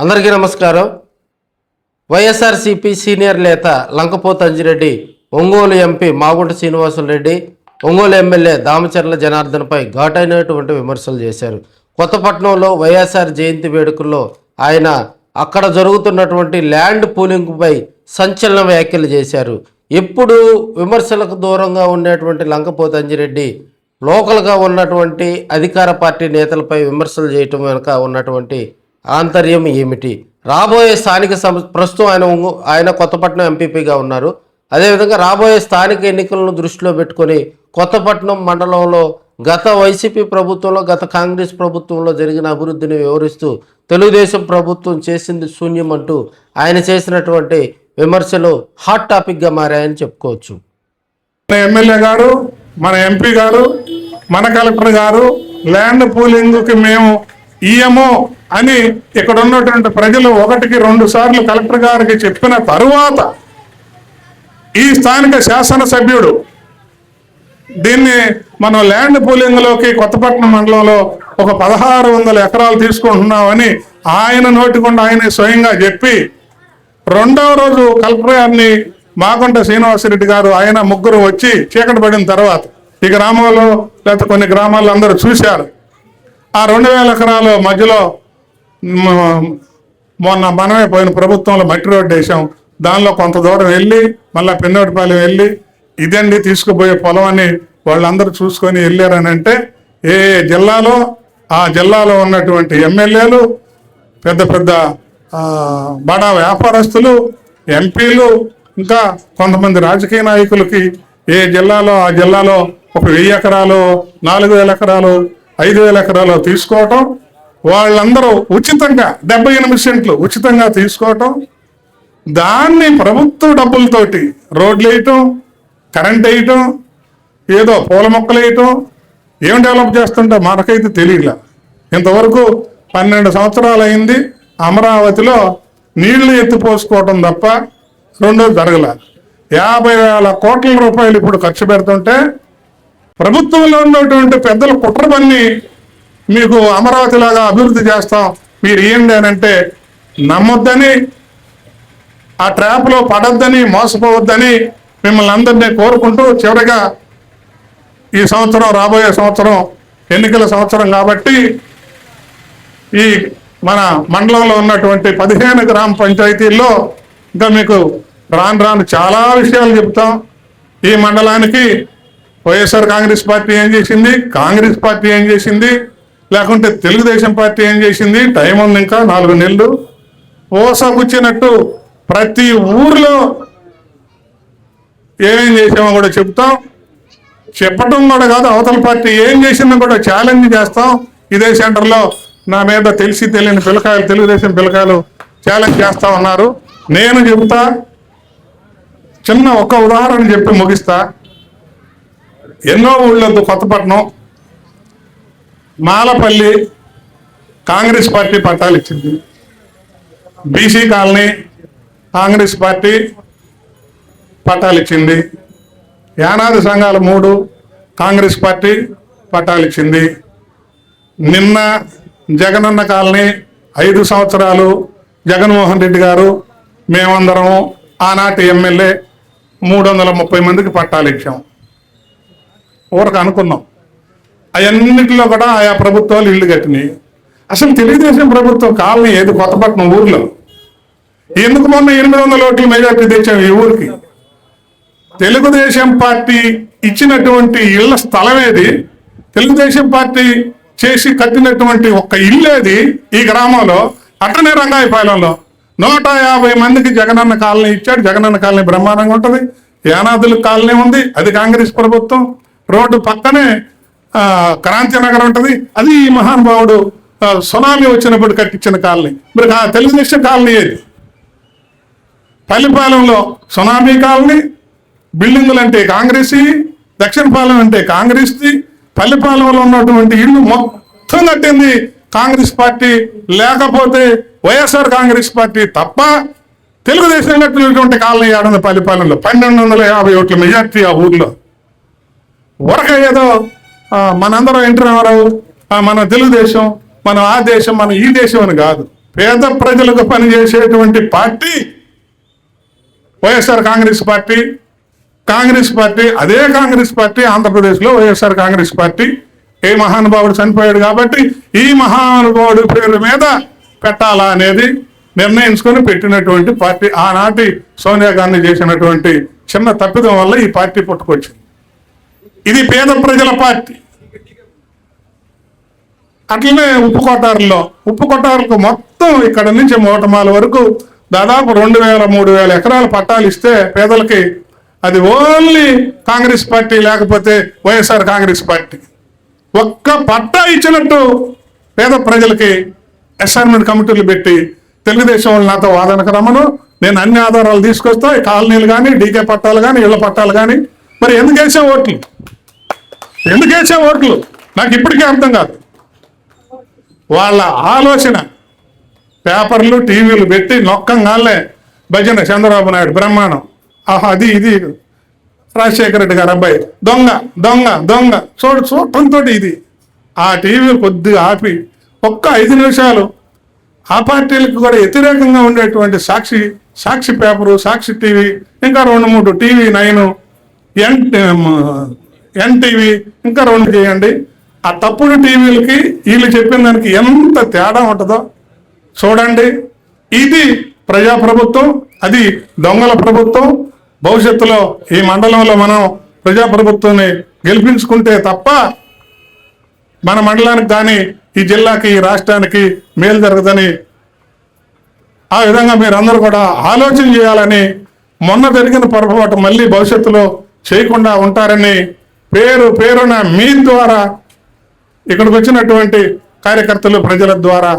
అందరికీ నమస్కారం. వైఎస్ఆర్సీపీ సీనియర్ నేత లంకపోతు అంజిరెడ్డి, ఒంగోలు ఎంపీ మాగుంట శ్రీనివాసులరెడ్డి, ఒంగోలు ఎమ్మెల్యే దామచర్ల జనార్దన్పై ఘాటైనటువంటి విమర్శలు చేశారు. కొత్తపట్నంలో వైఎస్ఆర్ జయంతి వేడుకల్లో ఆయన అక్కడ జరుగుతున్నటువంటి ల్యాండ్ పూలింగ్పై సంచలన వ్యాఖ్యలు చేశారు. ఎప్పుడు విమర్శలకు దూరంగా ఉండేటువంటి లంకపోతు అంజిరెడ్డి లోకల్గా ఉన్నటువంటి అధికార పార్టీ నేతలపై విమర్శలు చేయటం వెనుక ఉన్నటువంటి ఆంతర్యం ఏమిటి? రాబోయే స్థానిక ప్రస్తుతం ఆయన కొత్తపట్నం ఎంపీపీగా ఉన్నారు. అదేవిధంగా రాబోయే స్థానిక ఎన్నికలను దృష్టిలో పెట్టుకొని కొత్తపట్నం మండలంలో గత వైసీపీ ప్రభుత్వంలో, గత కాంగ్రెస్ ప్రభుత్వంలో జరిగిన అభివృద్ధిని వివరిస్తూ తెలుగుదేశం ప్రభుత్వం చేసింది శూన్యం అంటూ ఆయన చేసినటువంటి విమర్శలు హాట్ టాపిక్గా మారాయని చెప్పుకోవచ్చు. మన ఎమ్మెల్యే గారు, మన ఎంపీ గారు, మన కలెక్టర్ గారు ల్యాండ్ పూలింగ్కి మేము ఇయ్యము అని ఇక్కడ ఉన్నటువంటి ప్రజలు 1-2 సార్లు కలెక్టర్ గారికి చెప్పిన తరువాత ఈ స్థానిక శాసనసభ్యుడు దీన్ని మనం ల్యాండ్ పూలింగ్లోకి కొత్తపట్నం మండలంలో ఒక 1600 ఎకరాలు తీసుకుంటున్నామని ఆయన నోటికుండా ఆయన స్వయంగా చెప్పి, 2వ రోజు కలెక్టర్ గారిని మాగుంట శ్రీనివాసరెడ్డి గారు ఆయన ముగ్గురు వచ్చి చీకటి పడిన తర్వాత ఈ గ్రామంలో లేకపోతే కొన్ని గ్రామాల్లో అందరూ చూశారు. ఆ 2000 ఎకరాల మధ్యలో మొన్న మనమే పోయిన ప్రభుత్వంలో మట్టి రోడ్డు వేసాం. దానిలో కొంత దూరం వెళ్ళి మళ్ళీ పిన్నోటిపాలెం వెళ్ళి ఇదండి తీసుకుపోయే పొలం అని వాళ్ళందరూ చూసుకొని వెళ్ళారని అంటే, ఏ జిల్లాలో ఆ జిల్లాలో ఉన్నటువంటి ఎమ్మెల్యేలు, పెద్ద పెద్ద బడా వ్యాపారస్తులు, ఎంపీలు, ఇంకా కొంతమంది రాజకీయ నాయకులకి ఏ జిల్లాలో ఆ జిల్లాలో ఒక 1000 ఎకరాలు, 4000 ఎకరాలు, 5000 ఎకరాలు తీసుకోవటం, వాళ్ళందరూ ఉచితంగా 78 సెంట్లు ఉచితంగా తీసుకోవటం, దాన్ని ప్రభుత్వ డబ్బులతోటి రోడ్లు వేయటం, కరెంట్ వేయటం, ఏదో పూల మొక్కలు వేయటం, ఏం డెవలప్ చేస్తుంటే మనకైతే తెలియలే. ఇంతవరకు 12 సంవత్సరాలు అయింది. అమరావతిలో నీళ్లు ఎత్తిపోసుకోవటం తప్ప రెండోది జరగలే. 50,000 కోట్ల రూపాయలు ఇప్పుడు ఖర్చు పెడుతుంటే ప్రభుత్వంలో ఉన్నటువంటి పెద్దల కుట్ర పన్ని మీకు అమరావతిలాగా అభివృద్ధి చేస్తాం మీరు ఇవ్వండి అని అంటే నమ్మొద్దని, ఆ ట్రాప్లో పడొద్దని, మోసపోవద్దని మిమ్మల్ని అందరినీ కోరుకుంటూ చివరిగా ఈ సంవత్సరం, రాబోయే సంవత్సరం ఎన్నికల సంవత్సరం కాబట్టి ఈ మన మండలంలో ఉన్నటువంటి 15 గ్రామ పంచాయతీల్లో ఇంకా మీకు రాను చాలా విషయాలు చెప్తాం. ఈ మండలానికి వైఎస్ఆర్ కాంగ్రెస్ పార్టీ ఏం చేసింది, కాంగ్రెస్ పార్టీ ఏం చేసింది, లేకుంటే తెలుగుదేశం పార్టీ ఏం చేసింది, టైం ఉంది ఇంకా 4 నెలలు. ఓసగుచ్చినట్టు ప్రతి ఊర్లో ఏమేం చేసామో కూడా చెప్తాం. చెప్పటం కూడా కాదు, అవతల పార్టీ ఏం చేసిందో కూడా ఛాలెంజ్ చేస్తాం. ఇదే సెంటర్లో నా మీద తెలిసి తెలియని పిల్లకాయలు, తెలుగుదేశం పిల్లకాయలు ఛాలెంజ్ చేస్తా ఉన్నారు. నేను చెబుతా, చిన్న ఒక ఉదాహరణ చెప్పి ముగిస్తా. ఎన్నో ఊళ్ళొద్దు కొత్తపట్నం, మాలపల్లి కాంగ్రెస్ పార్టీ పట్టాలు ఇచ్చింది. బీసీ కాలనీ కాంగ్రెస్ పార్టీ పట్టాలు ఇచ్చింది. యానాది సంఘాలు 3 కాంగ్రెస్ పార్టీ పట్టాలు ఇచ్చింది. నిన్న జగనన్న కాలనీ 5 సంవత్సరాలు జగన్మోహన్ రెడ్డి గారు, మేమందరం ఆనాటి ఎమ్మెల్యే 330 మందికి పట్టాలు ఇచ్చాం. ఊరకు అనుకున్నాం. అవన్నింటిలో కూడా ఆయా ప్రభుత్వాలు ఇళ్ళు కట్టినాయి. అసలు తెలుగుదేశం ప్రభుత్వం కాలనీ ఏది కొత్తపట్నం ఊర్లో? ఎందుకు మొన్న 800 ఓట్ల మెజార్టీ తెచ్చాం ఈ ఊరికి? తెలుగుదేశం పార్టీ ఇచ్చినటువంటి ఇళ్ల స్థలం ఏది? తెలుగుదేశం పార్టీ చేసి కట్టినటువంటి ఒక్క ఇల్లేది ఈ గ్రామంలో? అట్టనే రంగాయపాలెంలో 150 మందికి జగనన్న కాలనీ ఇచ్చాడు. జగనన్న కాలనీ బ్రహ్మాండంగా ఉంటుంది. యానాదుల కాలనీ ఉంది, అది కాంగ్రెస్ ప్రభుత్వం. రోడ్డు పక్కనే క్రాంతినగర్ ఉంటుంది, అది ఈ మహానుభావుడు సునామీ వచ్చినప్పుడు కట్టించిన కాలనీ. మరి తెలుగుదేశం కాలనీ ఏది? పల్లిపాలెంలో సునామీ కాలనీ, బిల్డింగులు అంటే కాంగ్రెస్, దక్షిణపాలెం అంటే కాంగ్రెస్ది. పల్లిపాలెంలో ఉన్నటువంటి ఇళ్ళు మొత్తం కట్టింది కాంగ్రెస్ పార్టీ, లేకపోతే వైఎస్ఆర్ కాంగ్రెస్ పార్టీ తప్ప తెలుగుదేశం కట్టినటువంటి కాలనీ ఆడుంది పల్లిపాలెంలో. 1250 ఓట్ల మెజార్టీ ఆ ఊర్లో. ఊరక ఏదో మనందరం ఎన్టీ రామారావు, మన తెలుగుదేశం, మనం ఆ దేశం, మనం ఈ దేశం అని కాదు. పేద ప్రజలకు పనిచేసేటువంటి పార్టీ వైఎస్ఆర్ కాంగ్రెస్ పార్టీ. అదే కాంగ్రెస్ పార్టీ ఆంధ్రప్రదేశ్లో వైఎస్ఆర్ కాంగ్రెస్ పార్టీ. ఏ మహానుభావుడు చనిపోయాడు కాబట్టి ఈ మహానుభావుడి పేరు మీద పెట్టాలా అనేది నిర్ణయించుకొని పెట్టినటువంటి పార్టీ. ఆనాటి సోనియా గాంధీ చేసినటువంటి చిన్న తప్పిదం వల్ల ఈ పార్టీ పుట్టుకొచ్చింది. ఇది పేద ప్రజల పార్టీ. అట్లనే ఉప్పు కొట్టారులకు మొత్తం ఇక్కడ నుంచి మోటమాల వరకు దాదాపు 2,000-3,000 ఎకరాల పట్టాలు ఇస్తే పేదలకి అది ఓన్లీ కాంగ్రెస్ పార్టీ, లేకపోతే వైఎస్ఆర్ కాంగ్రెస్ పార్టీ. ఒక్క పట్టా ఇచ్చినట్టు పేద ప్రజలకి అసైన్మెంట్ కమిటీలు పెట్టి తెలుగుదేశం వాళ్ళు నాతో వాదనకు రమ్మను, నేను అన్ని ఆధారాలు తీసుకొస్తా, ఈ కాలనీలు కానీ, డీకే పట్టాలు కానీ, ఇళ్ల పట్టాలు కానీ. మరి ఎందుకు వేసే ఓట్లు నాకు ఇప్పటికీ అర్థం కాదు. వాళ్ళ ఆలోచన పేపర్లు టీవీలు పెట్టి నొక్కంగానే భజన చంద్రబాబు నాయుడు బ్రహ్మాండం, అది ఇది రాజశేఖర రెడ్డి గారు అబ్బాయి దొంగ దొంగ దొంగ చూడటంతో ఇది ఆ టీవీలు కొద్దిగా ఆపి ఒక్క 5 నిమిషాలు ఆ పార్టీలకు కూడా వ్యతిరేకంగా ఉండేటువంటి సాక్షి పేపరు, సాక్షి టీవీ, ఇంకా 2-3 టీవీ 9, ఎన్టీవీ ఇంకా 2 చేయండి. ఆ తప్పుడు టీవీలకి వీళ్ళు చెప్పిన దానికి ఎంత తేడా ఉంటుందో చూడండి. ఇది ప్రజాప్రభుత్వం, అది దొంగల ప్రభుత్వం. భవిష్యత్తులో ఈ మండలంలో మనం ప్రజాప్రభుత్వాన్ని గెలిపించుకుంటే తప్ప మన మండలానికి కానీ, ఈ జిల్లాకి, ఈ రాష్ట్రానికి మేలు జరగదని ఆ విధంగా మీరందరూ కూడా ఆలోచన చేయాలని, మొన్న జరిగిన పొరపాటు మళ్ళీ భవిష్యత్తులో చేయకుండా ఉంటారని పేరున మీ ద్వారా ఇక్కడికి వచ్చినటువంటి కార్యకర్తలు, ప్రజల ద్వారా